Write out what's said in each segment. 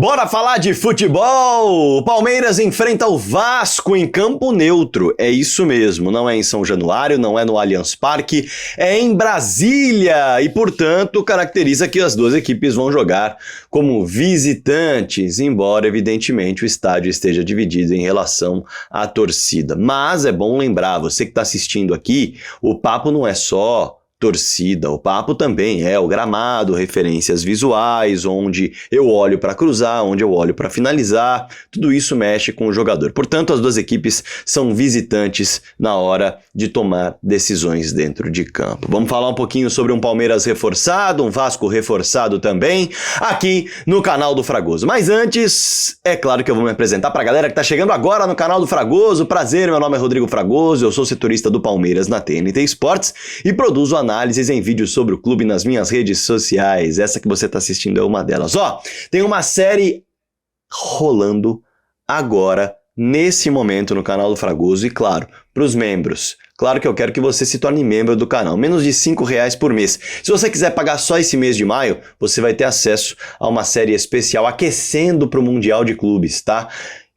Bora falar de futebol! O Palmeiras enfrenta o Vasco em campo neutro. É isso mesmo, não é em São Januário, não é no Allianz Parque, é em Brasília e, portanto, caracteriza que as duas equipes vão jogar como visitantes, embora, evidentemente, o estádio esteja dividido em relação à torcida. Mas é bom lembrar, você que está assistindo aqui, o papo não é só torcida, o papo também é o gramado, referências visuais, onde eu olho para cruzar, onde eu olho para finalizar, tudo isso mexe com o jogador. Portanto, as duas equipes são visitantes na hora de tomar decisões dentro de campo. Vamos falar um pouquinho sobre um Palmeiras reforçado, um Vasco reforçado também, aqui no canal do Fragoso. Mas antes, é claro que eu vou me apresentar para a galera que está chegando agora no canal do Fragoso. Prazer, meu nome é Rodrigo Fragoso, eu sou setorista do Palmeiras na TNT Esportes e produzo análises em vídeos sobre o clube nas minhas redes sociais. Essa que você está assistindo é uma delas. Tem uma série rolando agora, nesse momento, no canal do Fragoso e, claro, para os membros. Claro que eu quero que você se torne membro do canal, menos de R$5 por mês. Se você quiser pagar só esse mês de maio, você vai ter acesso a uma série especial aquecendo para o Mundial de Clubes, tá?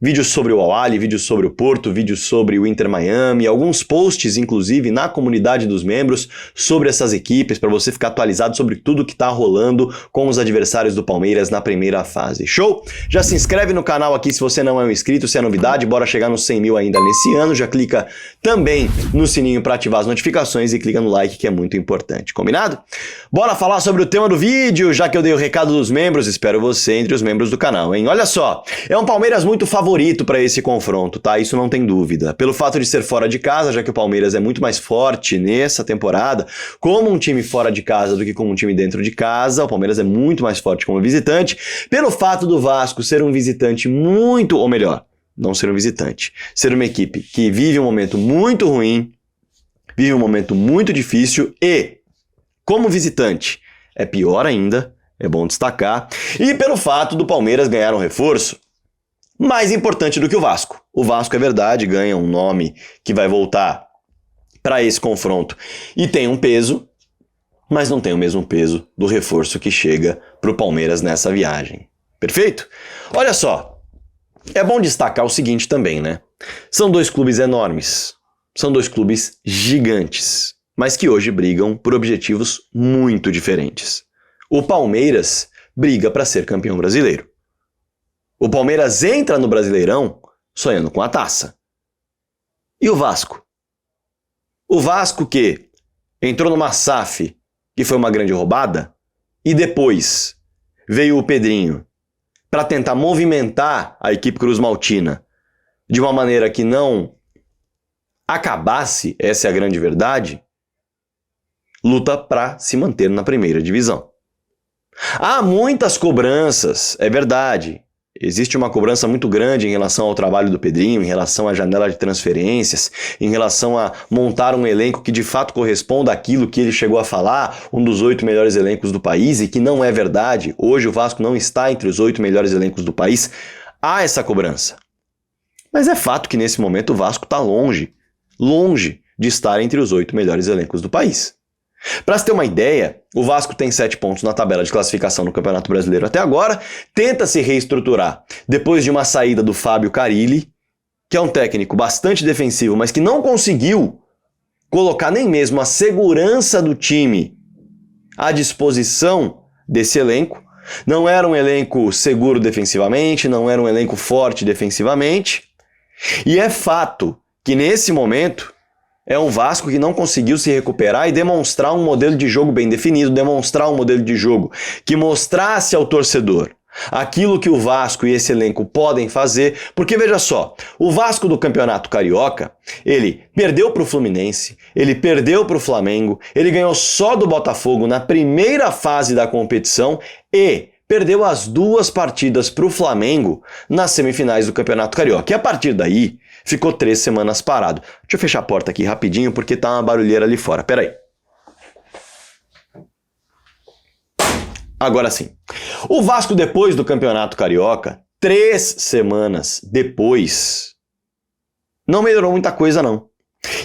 Vídeos sobre o Al-Ahly, vídeos sobre o Porto, vídeos sobre o Inter Miami, alguns posts, inclusive, na comunidade dos membros sobre essas equipes, para você ficar atualizado sobre tudo que está rolando com os adversários do Palmeiras na primeira fase. Show? Já se inscreve no canal aqui se você não é um inscrito, se é novidade, bora chegar nos 100 mil ainda nesse ano. Já clica também no sininho para ativar as notificações e clica no like, que é muito importante. Combinado? Bora falar sobre o tema do vídeo, já que eu dei o recado dos membros, espero você entre os membros do canal, hein? Olha só, é um Palmeiras muito favorito para esse confronto, tá? Isso não tem dúvida. Pelo fato de ser fora de casa, já que o Palmeiras é muito mais forte nessa temporada, como um time fora de casa do que como um time dentro de casa, o Palmeiras é muito mais forte como visitante. Pelo fato do Vasco ser um visitante muito, ou melhor, não ser um visitante, ser uma equipe que vive um momento muito ruim, vive um momento muito difícil e, como visitante, é pior ainda, é bom destacar, e pelo fato do Palmeiras ganhar um reforço mais importante do que o Vasco. O Vasco, é verdade, ganha um nome que vai voltar para esse confronto e tem um peso, mas não tem o mesmo peso do reforço que chega para o Palmeiras nessa viagem. Perfeito? Olha só, é bom destacar o seguinte também, né? São dois clubes enormes, são dois clubes gigantes, mas que hoje brigam por objetivos muito diferentes. O Palmeiras briga para ser campeão brasileiro. O Palmeiras entra no Brasileirão sonhando com a taça. E o Vasco? O Vasco que entrou numa SAF que foi uma grande roubada e depois veio o Pedrinho para tentar movimentar a equipe cruzmaltina de uma maneira que não acabasse, essa é a grande verdade, luta para se manter na primeira divisão. Há muitas cobranças, é verdade. Existe uma cobrança muito grande em relação ao trabalho do Pedrinho, em relação à janela de transferências, em relação a montar um elenco que de fato corresponda àquilo que ele chegou a falar, um dos 8 melhores elencos do país, e que não é verdade. Hoje o Vasco não está entre os 8 melhores elencos do país. Há essa cobrança. Mas é fato que nesse momento o Vasco está longe de estar entre os 8 melhores elencos do país. Para se ter uma ideia, o Vasco tem 7 pontos na tabela de classificação no Campeonato Brasileiro até agora, tenta se reestruturar depois de uma saída do Fábio Carille, que é um técnico bastante defensivo, mas que não conseguiu colocar nem mesmo a segurança do time à disposição desse elenco. Não era um elenco seguro defensivamente, não era um elenco forte defensivamente, e é fato que nesse momento é um Vasco que não conseguiu se recuperar e demonstrar um modelo de jogo bem definido, demonstrar um modelo de jogo que mostrasse ao torcedor aquilo que o Vasco e esse elenco podem fazer, porque veja só, o Vasco do Campeonato Carioca, ele perdeu para o Fluminense, ele perdeu para o Flamengo, ele ganhou só do Botafogo na primeira fase da competição e perdeu as 2 partidas para o Flamengo nas semifinais do Campeonato Carioca. E a partir daí, ficou 3 semanas parado. Deixa eu fechar a porta aqui rapidinho, porque tá uma barulheira ali fora. Pera aí. Agora sim. O Vasco, depois do Campeonato Carioca, 3 semanas depois, não melhorou muita coisa, não.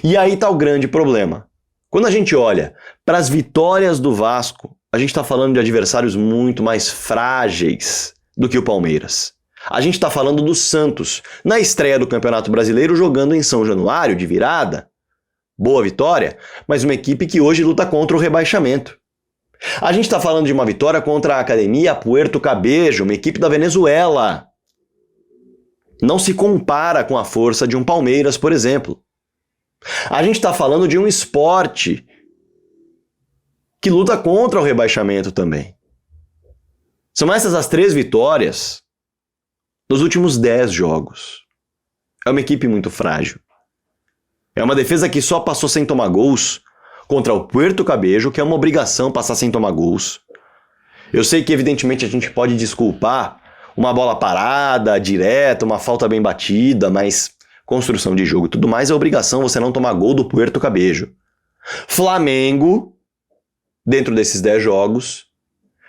E aí tá o grande problema. Quando a gente olha para as vitórias do Vasco, a gente está falando de adversários muito mais frágeis do que o Palmeiras. A gente está falando do Santos, na estreia do Campeonato Brasileiro, jogando em São Januário, de virada. Boa vitória, mas uma equipe que hoje luta contra o rebaixamento. A gente está falando de uma vitória contra a Academia Puerto Cabello, uma equipe da Venezuela. Não se compara com a força de um Palmeiras, por exemplo. A gente está falando de um Sport que luta contra o rebaixamento também. São essas as 3 vitórias nos últimos 10 jogos. É uma equipe muito frágil. É uma defesa que só passou sem tomar gols contra o Puerto Cabello, que é uma obrigação passar sem tomar gols. Eu sei que, evidentemente, a gente pode desculpar uma bola parada, direta, uma falta bem batida, mas construção de jogo e tudo mais é obrigação você não tomar gol do Puerto Cabello. Flamengo, dentro desses 10 jogos,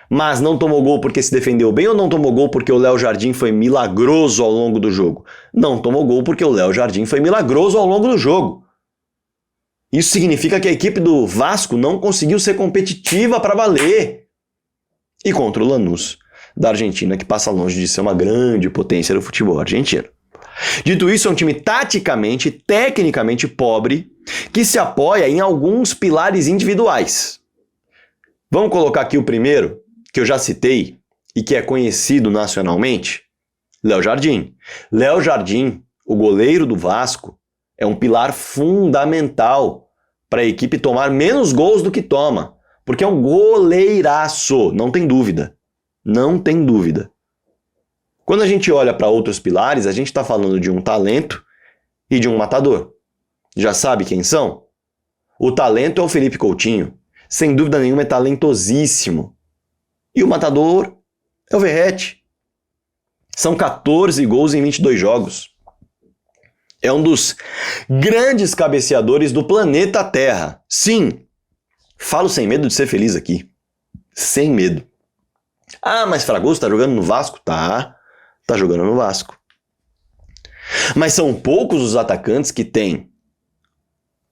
mas não tomou gol porque se defendeu bem ou não tomou gol porque o Léo Jardim foi milagroso ao longo do jogo? Não tomou gol porque o Léo Jardim foi milagroso ao longo do jogo. Isso significa que a equipe do Vasco não conseguiu ser competitiva para valer. E contra o Lanús, da Argentina, que passa longe de ser uma grande potência do futebol argentino. Dito isso, é um time taticamente, tecnicamente pobre, que se apoia em alguns pilares individuais. Vamos colocar aqui o primeiro, que eu já citei e que é conhecido nacionalmente, Léo Jardim. Léo Jardim, o goleiro do Vasco, é um pilar fundamental para a equipe tomar menos gols do que toma, porque é um goleiraço, não tem dúvida. Não tem dúvida. Quando a gente olha para outros pilares, a gente está falando de um talento e de um matador. Já sabe quem são? O talento é o Felipe Coutinho. Sem dúvida nenhuma é talentosíssimo. E o matador é o Verratti. São 14 gols em 22 jogos. É um dos grandes cabeceadores do planeta Terra. Sim, falo sem medo de ser feliz aqui. Sem medo. Ah, mas Fragoso tá jogando no Vasco? Tá jogando no Vasco. Mas são poucos os atacantes que têm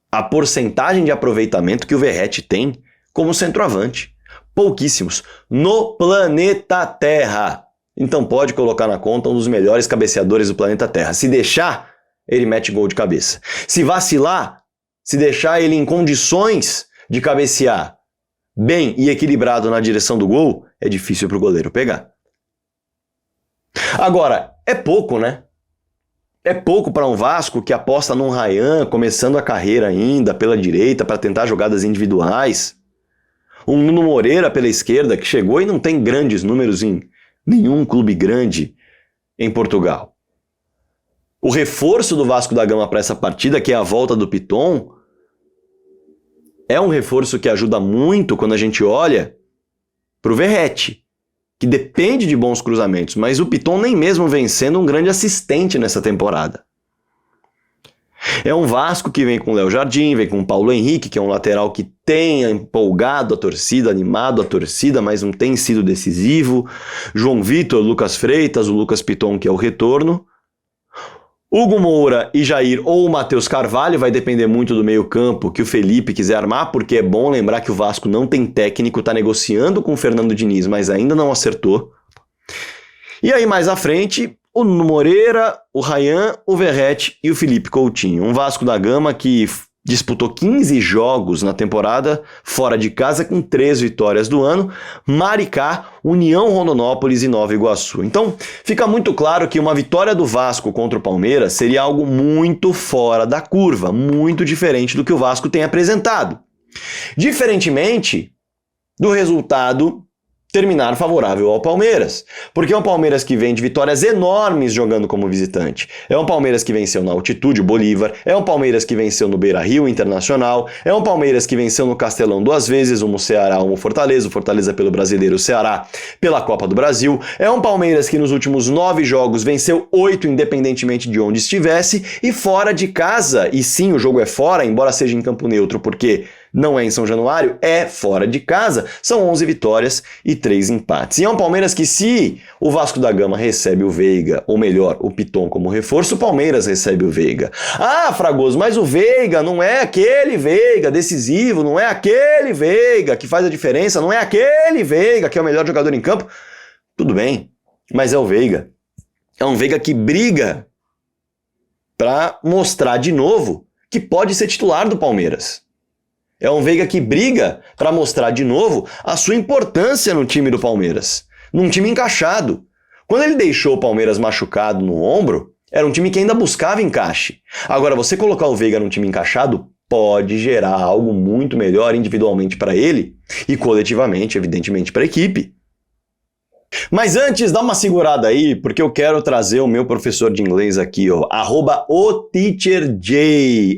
a porcentagem de aproveitamento que o Verratti tem como centroavante. Pouquíssimos. No planeta Terra. Então pode colocar na conta um dos melhores cabeceadores do planeta Terra. Se deixar, ele mete gol de cabeça. Se vacilar, se deixar ele em condições de cabecear bem e equilibrado na direção do gol, é difícil para o goleiro pegar. Agora, é pouco, né? É pouco para um Vasco que aposta num Ryan, começando a carreira ainda pela direita para tentar jogadas individuais. Um Nuno Moreira pela esquerda que chegou e não tem grandes números em nenhum clube grande em Portugal. O reforço do Vasco da Gama para essa partida, que é a volta do Piton, é um reforço que ajuda muito quando a gente olha para o Verratti, que depende de bons cruzamentos, mas o Piton nem mesmo vem sendo um grande assistente nessa temporada. É um Vasco que vem com o Léo Jardim, vem com o Paulo Henrique, que é um lateral que tem empolgado a torcida, animado a torcida, mas não tem sido decisivo. João Vitor, Lucas Freitas, o Lucas Piton, que é o retorno. Hugo Moura e Jair ou o Matheus Carvalho, vai depender muito do meio-campo que o Felipe quiser armar, porque é bom lembrar que o Vasco não tem técnico, está negociando com o Fernando Diniz, mas ainda não acertou. E aí mais à frente, o Nuno Moreira, o Ryan, o Verratti e o Felipe Coutinho. Um Vasco da Gama que disputou 15 jogos na temporada, fora de casa, com 3 vitórias do ano, Maricá, União Rondonópolis e Nova Iguaçu. Então, fica muito claro que uma vitória do Vasco contra o Palmeiras seria algo muito fora da curva, muito diferente do que o Vasco tem apresentado. Diferentemente do resultado terminar favorável ao Palmeiras, porque é um Palmeiras que vem de vitórias enormes jogando como visitante. É um Palmeiras que venceu na altitude o Bolívar, é um Palmeiras que venceu no Beira-Rio Internacional, é um Palmeiras que venceu no Castelão 2 vezes, um no Ceará, um no Fortaleza, o Fortaleza pelo Brasileiro, o Ceará pela Copa do Brasil. É um Palmeiras que nos últimos 9 jogos venceu 8 independentemente de onde estivesse e fora de casa, e sim, o jogo é fora, embora seja em campo neutro, porque não é em São Januário, é fora de casa. São 11 vitórias e 3 empates. E é um Palmeiras que, se o Vasco da Gama recebe o Veiga, ou melhor, o Piton como reforço, o Palmeiras recebe o Veiga. Ah, Fragoso, mas o Veiga não é aquele Veiga decisivo, não é aquele Veiga que faz a diferença, não é aquele Veiga que é o melhor jogador em campo. Tudo bem, Mas é o Veiga. É um Veiga que briga para mostrar de novo que pode ser titular do Palmeiras. É um Veiga que briga para mostrar de novo a sua importância no time do Palmeiras. Num time encaixado. Quando ele deixou o Palmeiras machucado no ombro, era um time que ainda buscava encaixe. Agora, você colocar o Veiga num time encaixado pode gerar algo muito melhor individualmente para ele e coletivamente, evidentemente, para a equipe. Mas antes, dá uma segurada aí, porque eu quero trazer o meu professor de inglês aqui, ó, @oteacherj.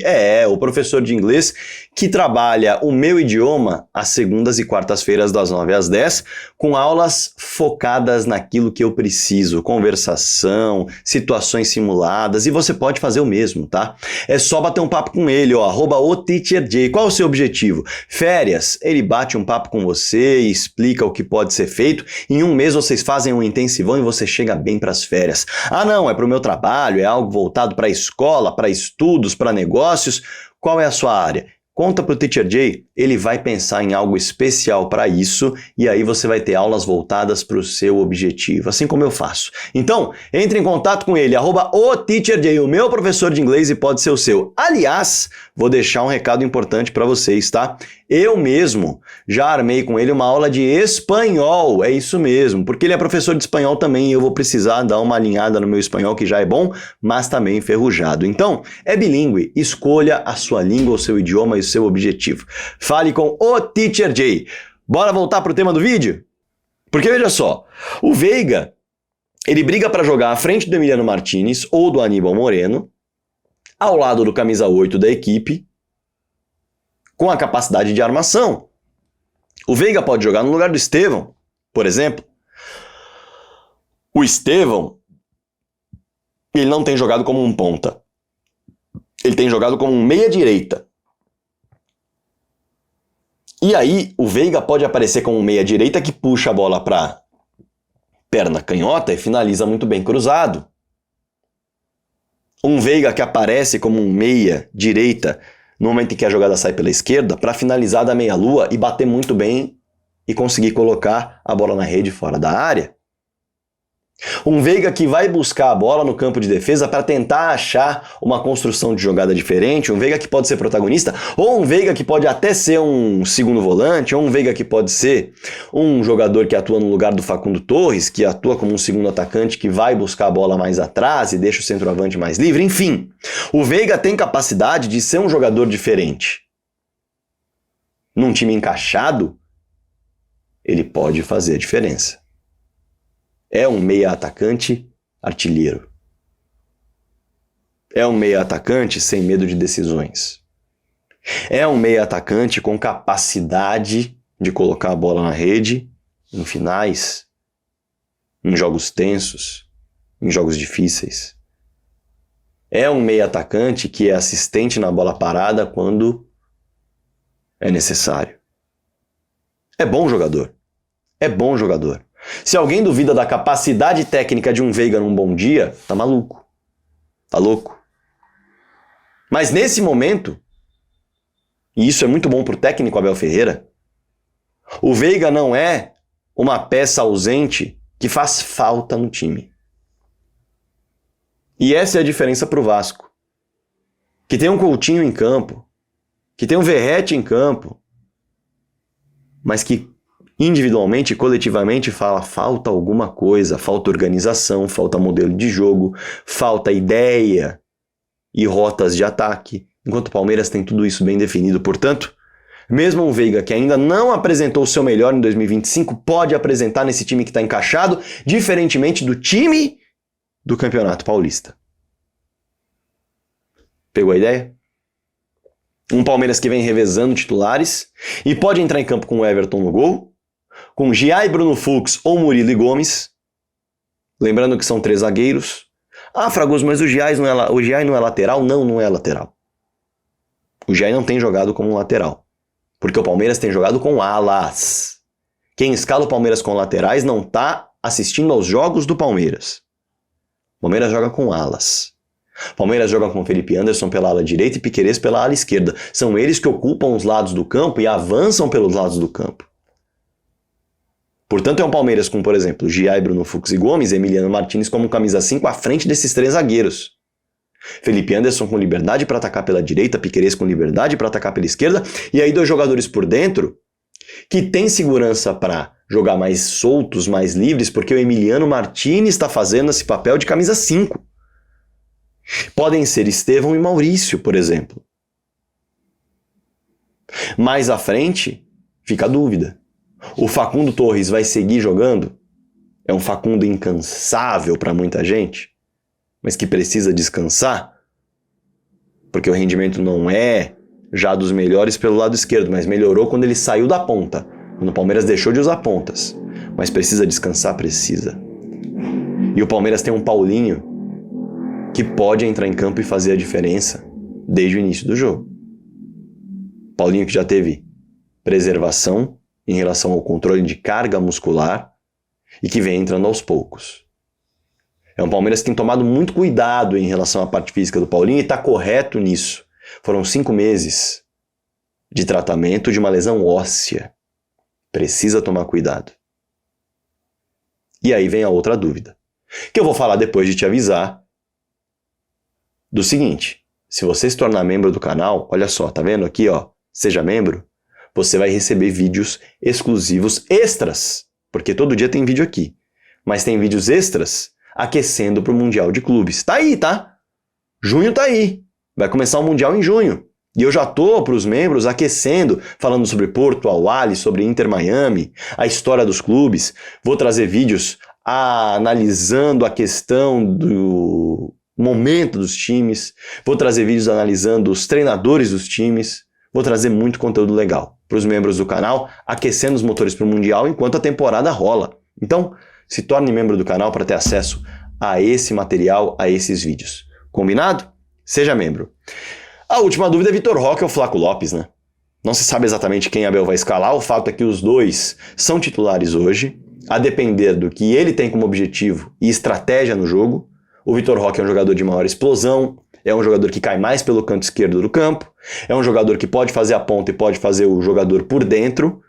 O professor de inglês que trabalha o meu idioma às segundas e quartas-feiras das 9 às 10, com aulas focadas naquilo que eu preciso, conversação, situações simuladas, e você pode fazer o mesmo, tá? É só bater um papo com ele, ó, @oteacherj. Qual é o seu objetivo? Férias, ele bate um papo com você e explica o que pode ser feito. Em um mês vocês fazem um intensivão e você chega bem para as férias. Ah, não, é para o meu trabalho, é algo voltado para a escola, para estudos, para negócios. Qual é a sua área? Conta para o Teacher Jay, ele vai pensar em algo especial para isso e aí você vai ter aulas voltadas para o seu objetivo, assim como eu faço. Então, entre em contato com ele, @oteacherjay, o meu professor de inglês, e pode ser o seu. Aliás, vou deixar um recado importante para vocês, tá? Eu mesmo já armei com ele uma aula de espanhol, é isso mesmo, porque ele é professor de espanhol também e eu vou precisar dar uma alinhada no meu espanhol, que já é bom, mas também enferrujado. Então, é bilíngue, escolha a sua língua, o seu idioma e o seu objetivo. Fale com o Teacher Jay. Bora voltar pro tema do vídeo? Porque veja só, o Veiga, ele briga para jogar à frente do Emiliano Martinez ou do Aníbal Moreno, ao lado do camisa 8 da equipe, com a capacidade de armação. O Veiga pode jogar no lugar do Estevão, por exemplo. O Estevão, ele não tem jogado como um ponta. Ele tem jogado como um meia-direita. E aí, o Veiga pode aparecer como um meia-direita que puxa a bola para perna canhota e finaliza muito bem cruzado. Um Veiga que aparece como um meia-direita no momento em que a jogada sai pela esquerda, para finalizar da meia-lua e bater muito bem e conseguir colocar a bola na rede fora da área. Um Veiga que vai buscar a bola no campo de defesa para tentar achar uma construção de jogada diferente, um Veiga que pode ser protagonista, ou um Veiga que pode até ser um segundo volante, ou um Veiga que pode ser um jogador que atua no lugar do Facundo Torres, que atua como um segundo atacante que vai buscar a bola mais atrás e deixa o centroavante mais livre, enfim. O Veiga tem capacidade de ser um jogador diferente. Num time encaixado, ele pode fazer a diferença. É um meia atacante artilheiro. É um meia atacante sem medo de decisões. É um meia atacante com capacidade de colocar a bola na rede em finais, em jogos tensos, em jogos difíceis. É um meia atacante que é assistente na bola parada quando é necessário. É bom jogador. É bom jogador. Se alguém duvida da capacidade técnica de um Veiga num bom dia, tá maluco. Tá louco. Mas nesse momento, e isso é muito bom pro técnico Abel Ferreira, o Veiga não é uma peça ausente que faz falta no time. E essa é a diferença pro Vasco. Que tem um Coutinho em campo, que tem um Verratti em campo, mas que individualmente e coletivamente falta alguma coisa, falta organização, falta modelo de jogo, falta ideia e rotas de ataque, enquanto o Palmeiras tem tudo isso bem definido. Portanto, mesmo o Veiga, que ainda não apresentou o seu melhor em 2025, pode apresentar nesse time que está encaixado, diferentemente do time do Campeonato Paulista. Pegou a ideia? Um Palmeiras que vem revezando titulares e pode entrar em campo com o Everton no gol, com Giai, Bruno Fux ou Murilo e Gomes. Lembrando que são 3 zagueiros. Ah, Fragoso, mas o Giai não é lateral? Não, não é lateral. O Giai não tem jogado como um lateral. Porque o Palmeiras tem jogado com alas. Quem escala o Palmeiras com laterais não está assistindo aos jogos do Palmeiras. O Palmeiras joga com alas. O Palmeiras joga com Felipe Anderson pela ala direita e Piquerez pela ala esquerda. São eles que ocupam os lados do campo e avançam pelos lados do campo. Portanto, é um Palmeiras com, por exemplo, Gia, Bruno Fux e Gomes, Emiliano Martins como camisa 5 à frente desses 3 zagueiros. Felipe Anderson com liberdade para atacar pela direita, Piquerez com liberdade para atacar pela esquerda, e aí 2 jogadores por dentro que tem segurança para jogar mais soltos, mais livres, porque o Emiliano Martins está fazendo esse papel de camisa 5. Podem ser Estevão e Maurício, por exemplo. Mais à frente, fica a dúvida. O Facundo Torres vai seguir jogando? É um Facundo incansável para muita gente, mas que precisa descansar, porque o rendimento não é já dos melhores pelo lado esquerdo, mas melhorou quando ele saiu da ponta, quando o Palmeiras deixou de usar pontas. Mas precisa descansar? Precisa. E o Palmeiras tem um Paulinho que pode entrar em campo e fazer a diferença desde o início do jogo. Paulinho que já teve preservação em relação ao controle de carga muscular e que vem entrando aos poucos. É um Palmeiras que tem tomado muito cuidado em relação à parte física do Paulinho e está correto nisso. Foram 5 meses de tratamento de uma lesão óssea. Precisa tomar cuidado. E aí vem a outra dúvida, que eu vou falar depois de te avisar do seguinte: se você se tornar membro do canal, olha só, tá vendo aqui, ó, seja membro, você vai receber vídeos exclusivos extras, porque todo dia tem vídeo aqui, mas tem vídeos extras aquecendo para o Mundial de Clubes. Tá aí, tá? Junho tá aí. Vai começar o Mundial em junho. E eu já tô para os membros aquecendo, falando sobre Porto, Al-Ahly, sobre Inter Miami, a história dos clubes. Vou trazer vídeos analisando a questão do momento dos times. Vou trazer vídeos analisando os treinadores dos times. Vou trazer muito conteúdo legal para os membros do canal, aquecendo os motores para o Mundial enquanto a temporada rola. Então, se torne membro do canal para ter acesso a esse material, a esses vídeos. Combinado? Seja membro. A última dúvida é Vitor Roque ou Flaco Lopes, né? Não se sabe exatamente quem Abel vai escalar, o fato é que os dois são titulares hoje, a depender do que ele tem como objetivo e estratégia no jogo. O Vitor Roque é um jogador de maior explosão, é um jogador que cai mais pelo canto esquerdo do campo, é um jogador que pode fazer a ponta e pode fazer o jogador por dentro,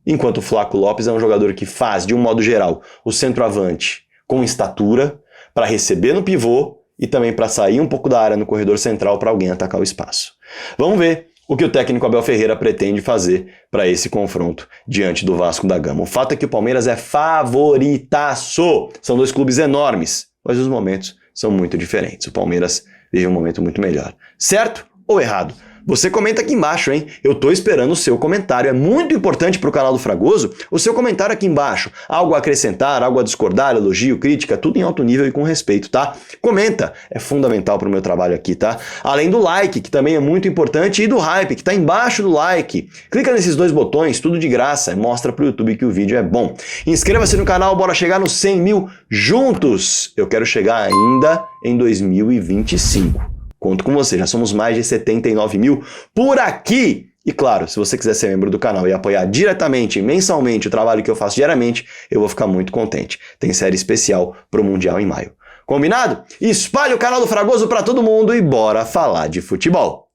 enquanto o Flaco Lopes é um jogador que faz, de um modo geral, o centroavante com estatura para receber no pivô e também para sair um pouco da área no corredor central para alguém atacar o espaço. Vamos ver o que o técnico Abel Ferreira pretende fazer para esse confronto diante do Vasco da Gama. O fato é que o Palmeiras é favoritaço. São 2 clubes enormes, mas os momentos são muito diferentes. O Palmeiras vive um momento muito melhor. Certo ou errado? Você comenta aqui embaixo, hein? Eu tô esperando o seu comentário. É muito importante pro canal do Fragoso o seu comentário aqui embaixo. Algo a acrescentar, algo a discordar, elogio, crítica, tudo em alto nível e com respeito, tá? Comenta, é fundamental pro meu trabalho aqui, tá? Além do like, que também é muito importante, e do hype, que tá embaixo do like. Clica nesses 2 botões, tudo de graça, mostra pro YouTube que o vídeo é bom. Inscreva-se no canal, bora chegar nos 100 mil juntos. Eu quero chegar ainda em 2025. Conto com você, já somos mais de 79 mil por aqui. E claro, se você quiser ser membro do canal e apoiar diretamente, mensalmente, o trabalho que eu faço diariamente, eu vou ficar muito contente. Tem série especial pro Mundial em maio. Combinado? Espalhe o canal do Fragoso pra todo mundo e bora falar de futebol.